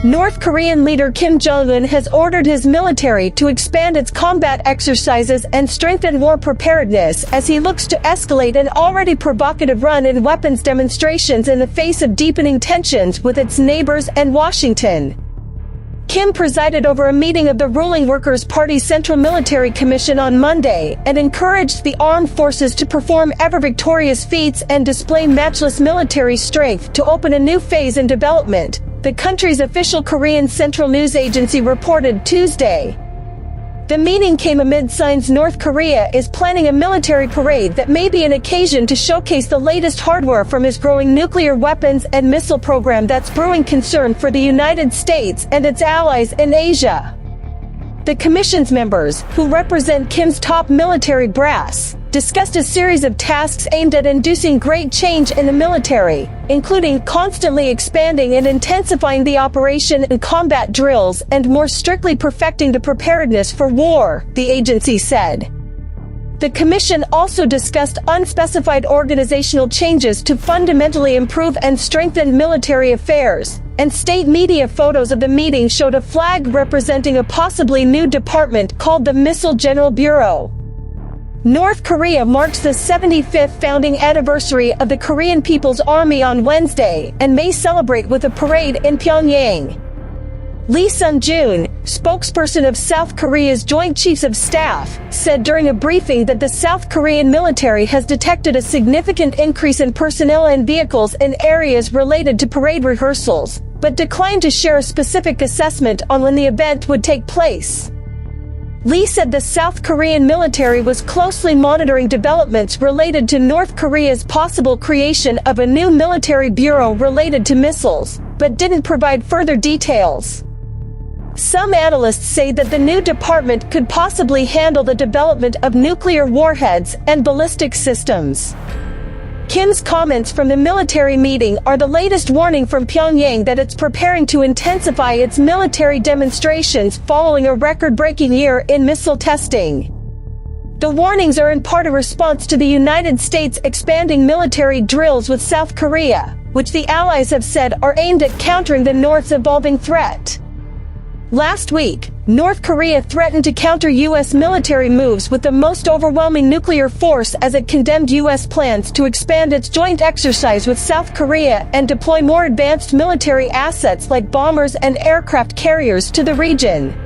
North Korean leader Kim Jong-un has ordered his military to expand its combat exercises and strengthen war preparedness as he looks to escalate an already provocative run in weapons demonstrations in the face of deepening tensions with its neighbors and Washington. Kim presided over a meeting of the ruling Workers' Party Central Military Commission on Monday and encouraged the armed forces to perform ever-victorious feats and display matchless military strength to open a new phase in development, the country's official Korean Central News Agency reported Tuesday. The meeting came amid signs North Korea is planning a military parade that may be an occasion to showcase the latest hardware from its growing nuclear weapons and missile program that's brewing concern for the United States and its allies in Asia. The commission's members, who represent Kim's top military brass, discussed a series of tasks aimed at inducing great change in the military, including constantly expanding and intensifying the operation and combat drills and more strictly perfecting the preparedness for war, the agency said. The commission also discussed unspecified organizational changes to fundamentally improve and strengthen military affairs, and state media photos of the meeting showed a flag representing a possibly new department called the Missile General Bureau. North Korea marks the 75th founding anniversary of the Korean People's Army on Wednesday and may celebrate with a parade in Pyongyang. Lee Sung-joon, spokesperson of South Korea's Joint Chiefs of Staff, said during a briefing that the South Korean military has detected a significant increase in personnel and vehicles in areas related to parade rehearsals, but declined to share a specific assessment on when the event would take place. Lee said the South Korean military was closely monitoring developments related to North Korea's possible creation of a new military bureau related to missiles, but didn't provide further details. Some analysts say that the new department could possibly handle the development of nuclear warheads and ballistic systems. Kim's comments from the military meeting are the latest warning from Pyongyang that it's preparing to intensify its military demonstrations following a record-breaking year in missile testing. The warnings are in part a response to the United States expanding military drills with South Korea, which the Allies have said are aimed at countering the North's evolving threat. Last week, North Korea threatened to counter U.S. military moves with the most overwhelming nuclear force as it condemned U.S. plans to expand its joint exercise with South Korea and deploy more advanced military assets like bombers and aircraft carriers to the region.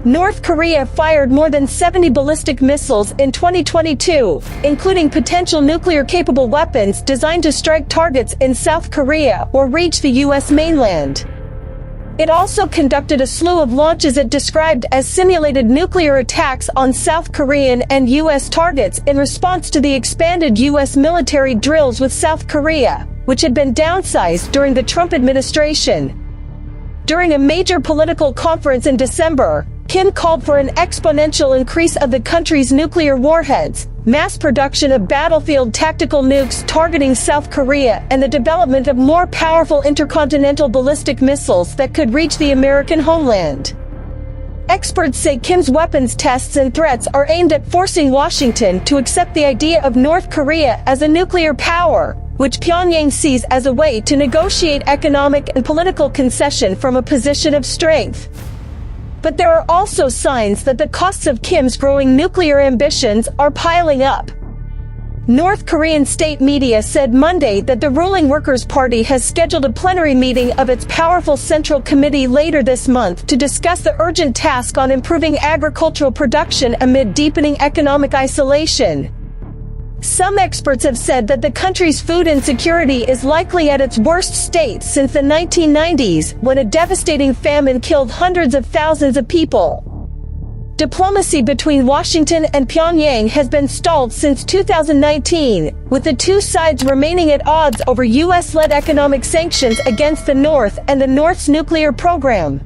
North Korea fired more than 70 ballistic missiles in 2022, including potential nuclear-capable weapons designed to strike targets in South Korea or reach the U.S. mainland. It also conducted a slew of launches it described as simulated nuclear attacks on South Korean and U.S. targets in response to the expanded U.S. military drills with South Korea, which had been downsized during the Trump administration. During a major political conference in December, Kim called for an exponential increase of the country's nuclear warheads, mass production of battlefield tactical nukes targeting South Korea, and the development of more powerful intercontinental ballistic missiles that could reach the American homeland. Experts say Kim's weapons tests and threats are aimed at forcing Washington to accept the idea of North Korea as a nuclear power, which Pyongyang sees as a way to negotiate economic and political concession from a position of strength. But there are also signs that the costs of Kim's growing nuclear ambitions are piling up. North Korean state media said Monday that the ruling Workers' Party has scheduled a plenary meeting of its powerful Central Committee later this month to discuss the urgent task on improving agricultural production amid deepening economic isolation. Some experts have said that the country's food insecurity is likely at its worst state since the 1990s, when a devastating famine killed hundreds of thousands of people. Diplomacy between Washington and Pyongyang has been stalled since 2019, with the two sides remaining at odds over U.S.-led economic sanctions against the North and the North's nuclear program.